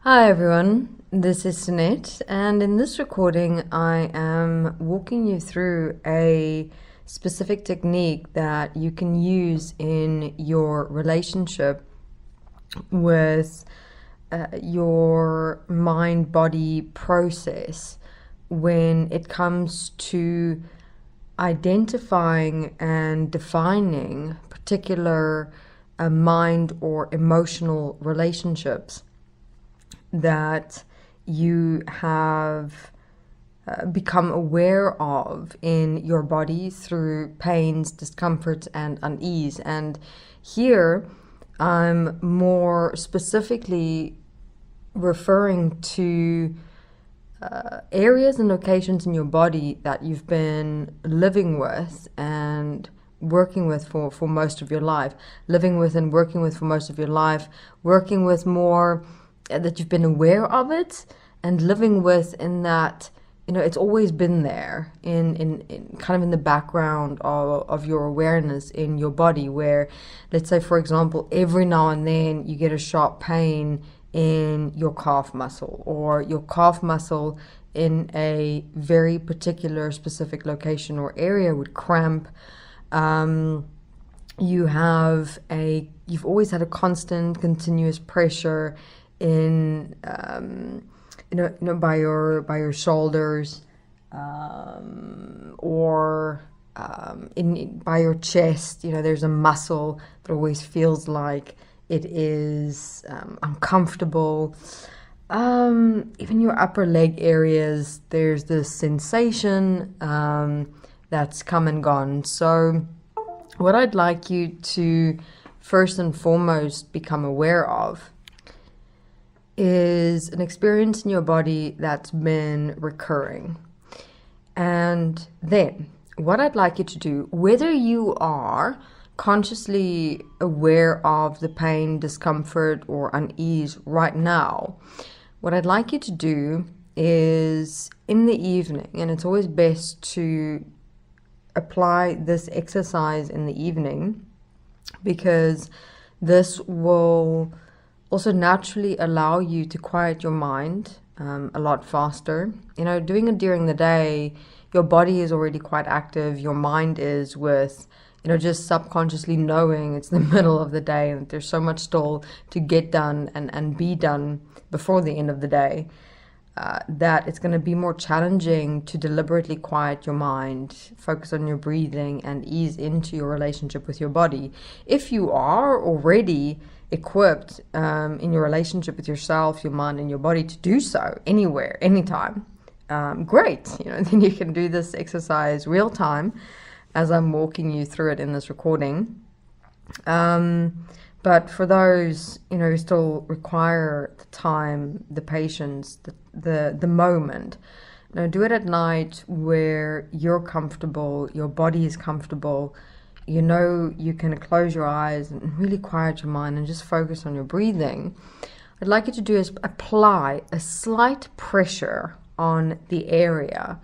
Hi everyone, this is Sunette, and in this recording I am walking you through a specific technique that you can use in your relationship with your mind-body process when it comes to identifying and defining particular mind or emotional relationships that you have become aware of in your body through pains, discomfort, and unease. And here I'm more specifically referring to areas and locations in your body that you've been living with and working with for most of your life, living with and working with for most of your life, working with more that you've been aware of it, and living with in that, it's always been there in kind of in the background of your awareness in your body, where, let's say, for example, every now and then you get a sharp pain in your calf muscle, or your calf muscle in a very particular specific location or area would cramp. You've always had a constant, continuous pressure in by your shoulders, or by your chest. There's a muscle that always feels like it is uncomfortable. Even your upper leg areas, there's this sensation that's come and gone. So what I'd like you to first and foremost become aware of is an experience in your body that's been recurring. And then what I'd like you to do, whether you are consciously aware of the pain, discomfort, or unease right now, what I'd like you to do is in the evening, and it's always best to apply this exercise in the evening, because this will also naturally allow you to quiet your mind a lot faster. Doing it during the day, your body is already quite active. Your mind is with, just subconsciously knowing it's the middle of the day and there's so much still to get done and be done before the end of the day, that it's going to be more challenging to deliberately quiet your mind, focus on your breathing, and ease into your relationship with your body. If you are already equipped in your relationship with yourself, your mind, and your body to do so anywhere, anytime, great. Then you can do this exercise real time as I'm walking you through it in this recording. But for those who still require the time, the patience, the moment, do it at night where you're comfortable, your body is comfortable. You can close your eyes and really quiet your mind and just focus on your breathing. I'd like you to do is apply a slight pressure on the area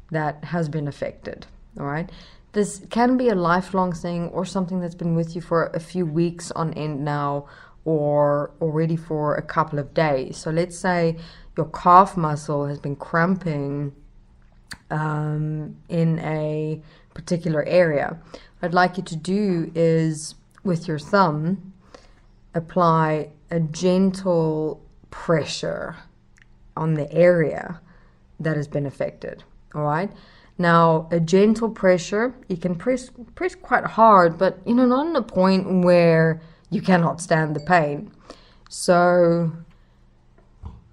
that has been affected. All right. This can be a lifelong thing, or something that's been with you for a few weeks on end now, or already for a couple of days. So let's say your calf muscle has been cramping in a particular area. What I'd like you to do is, with your thumb, apply a gentle pressure on the area that has been affected. All right. Now, a gentle pressure, you can press quite hard, but not in a point where you cannot stand the pain. So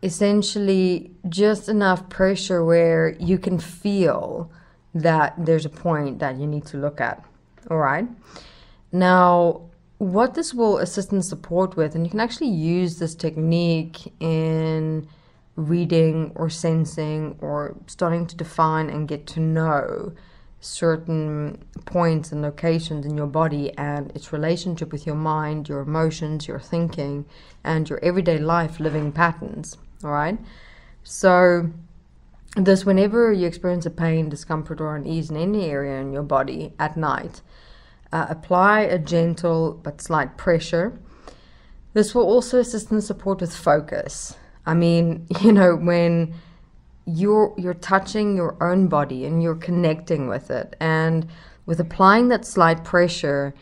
essentially just enough pressure where you can feel that there's a point that you need to look at. All right. Now, what this will assist and support with, and you can actually use this technique in reading or sensing or starting to define and get to know certain points and locations in your body and its relationship with your mind, your emotions, your thinking, and your everyday life living patterns. All right. So this, whenever you experience a pain, discomfort, or unease in any area in your body at night, apply a gentle but slight pressure. This will also assist and support with focus. I mean, you know, when you're touching your own body and you're connecting with it, and with applying that slight pressure,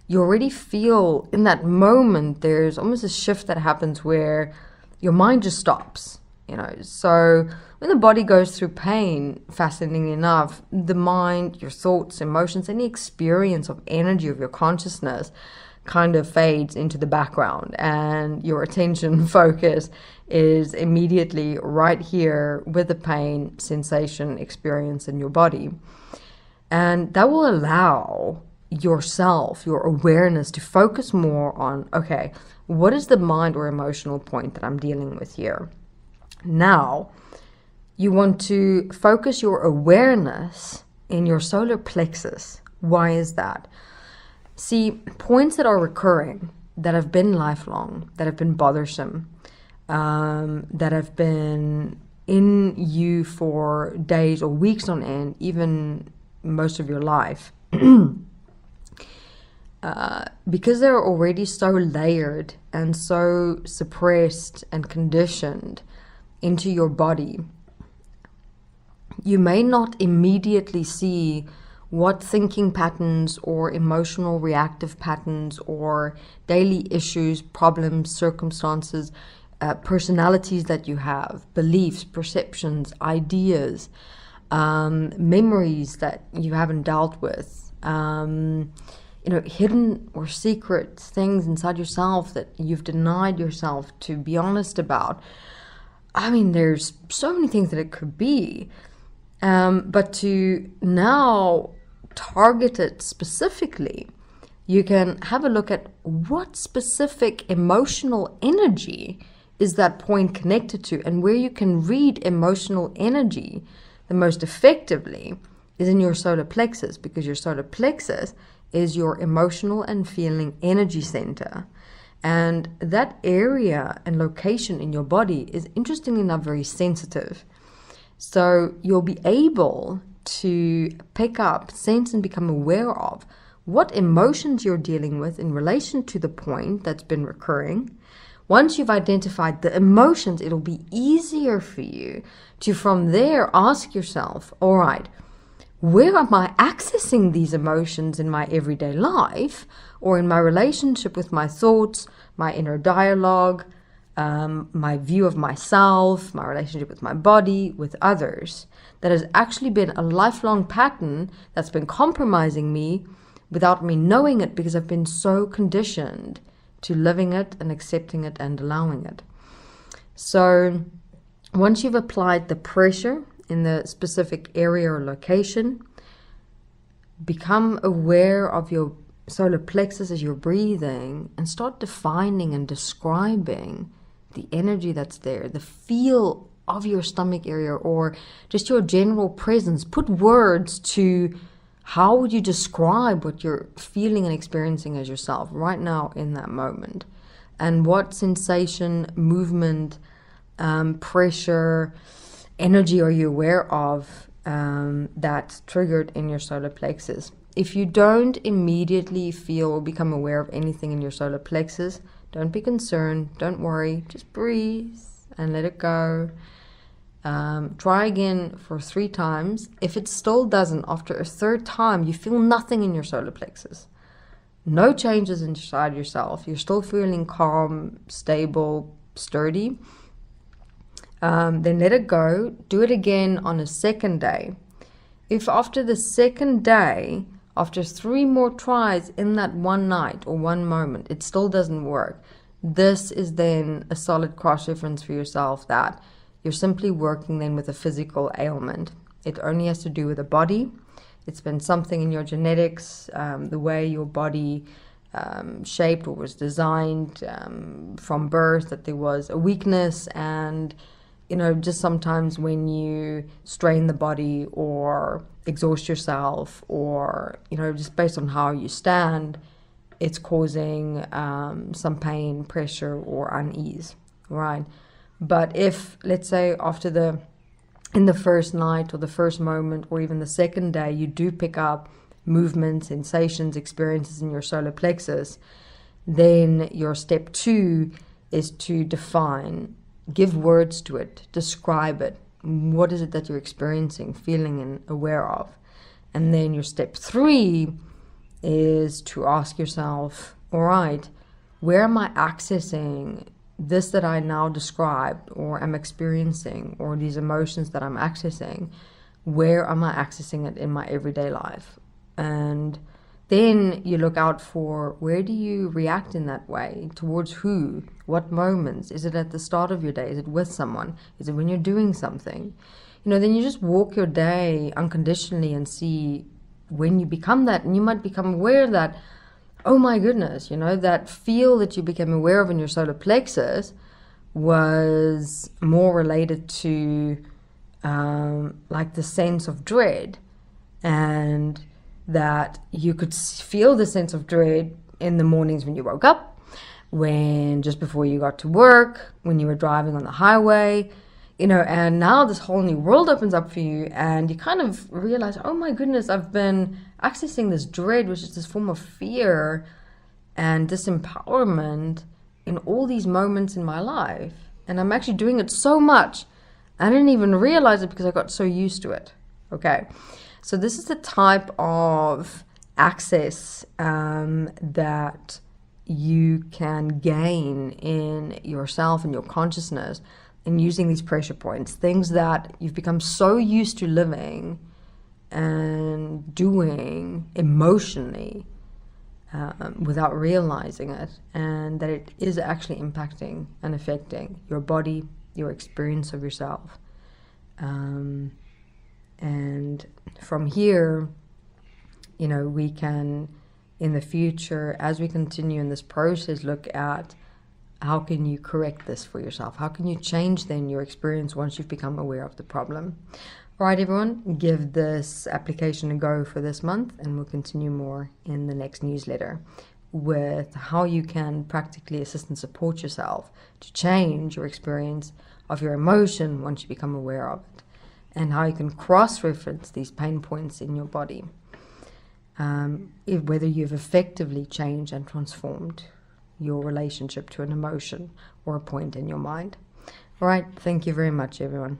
you already feel in that moment there's almost a shift that happens where your mind just stops, you know. So when the body goes through pain, fascinatingly enough, the mind, your thoughts, emotions, any experience of energy of your consciousness kind of fades into the background, and your attention focus is immediately right here with the pain, sensation, experience in your body. And that will allow yourself, your awareness, to focus more on, okay, what is the mind or emotional point that I'm dealing with here? Now, you want to focus your awareness in your solar plexus. Why is that? See, points that are recurring, that have been lifelong, that have been bothersome, that have been in you for days or weeks on end, even most of your life, because they're already so layered and so suppressed and conditioned into your body, you may not immediately see what thinking patterns or emotional reactive patterns or daily issues, problems, circumstances, personalities that you have, beliefs, perceptions, ideas, memories that you haven't dealt with, you know, hidden or secret things inside yourself that you've denied yourself to be honest about. I mean, there's so many things that it could be. But to now target it specifically, you can have a look at what specific emotional energy is that point connected to, and where you can read emotional energy the most effectively is in your solar plexus, because your solar plexus is your emotional and feeling energy center. And that area and location in your body is, interestingly enough, very sensitive. So you'll be able to pick up, sense, and become aware of what emotions you're dealing with in relation to the point that's been recurring. Once you've identified the emotions, it'll be easier for you to, from there, ask yourself, all right, where am I accessing these emotions in my everyday life, or in my relationship with my thoughts, my inner dialogue, my view of myself, my relationship with my body, with others, that has actually been a lifelong pattern that's been compromising me without me knowing it, because I've been so conditioned to living it and accepting it and allowing it. So once you've applied the pressure in the specific area or location, become aware of your solar plexus as you're breathing, and start defining and describing the energy that's there, the feel of your stomach area, or just your general presence. Put words to how would you describe what you're feeling and experiencing as yourself right now in that moment, and what sensation, movement, pressure, energy are you aware of that's triggered in your solar plexus. If you don't immediately feel or become aware of anything in your solar plexus, don't be concerned, don't worry, just breathe and let it go. Try again for 3 times. If it still doesn't, after a 3rd time, you feel nothing in your solar plexus, no changes inside yourself, you're still feeling calm, stable, sturdy, then let it go. Do it again on a 2nd day. If after the 2nd day, after 3 more tries in that one night or one moment, it still doesn't work, this is then a solid cross-reference for yourself that you're simply working then with a physical ailment. It only has to do with the body. It's been something in your genetics, the way your body shaped or was designed from birth, that there was a weakness. And you know, just sometimes when you strain the body or exhaust yourself, or, you know, just based on how you stand, it's causing some pain, pressure, or unease, right? But if, let's say, in the first night or the first moment or even the 2nd day, you do pick up movements, sensations, experiences in your solar plexus, then your step 2 is to define give words to it, describe it. What is it that you're experiencing, feeling, and aware of? And then your step 3 is to ask yourself, all right, where am I accessing this that I now described or am experiencing, or these emotions that I'm accessing? Where am I accessing it in my everyday life? And then you look out for, where do you react in that way? Towards who? What moments? Is it at the start of your day? Is it with someone? Is it when you're doing something? Then you just walk your day unconditionally and see when you become that. And you might become aware that, oh my goodness, that feel that you became aware of in your solar plexus was more related to like the sense of dread, and that you could feel the sense of dread in the mornings when you woke up, when just before you got to work, when you were driving on the highway, and now this whole new world opens up for you, and you kind of realize, oh my goodness, I've been accessing this dread, which is this form of fear and disempowerment in all these moments in my life. And I'm actually doing it so much, I didn't even realize it because I got so used to it. Okay. So this is the type of access that you can gain in yourself and your consciousness in using these pressure points, things that you've become so used to living and doing emotionally without realizing it, and that it is actually impacting and affecting your body, your experience of yourself. And from here, we can, in the future, as we continue in this process, look at how can you correct this for yourself? How can you change then your experience once you've become aware of the problem? All right, everyone, give this application a go for this month, and we'll continue more in the next newsletter with how you can practically assist and support yourself to change your experience of your emotion once you become aware of it, and how you can cross-reference these pain points in your body, whether you've effectively changed and transformed your relationship to an emotion or a point in your mind. All right, thank you very much, everyone.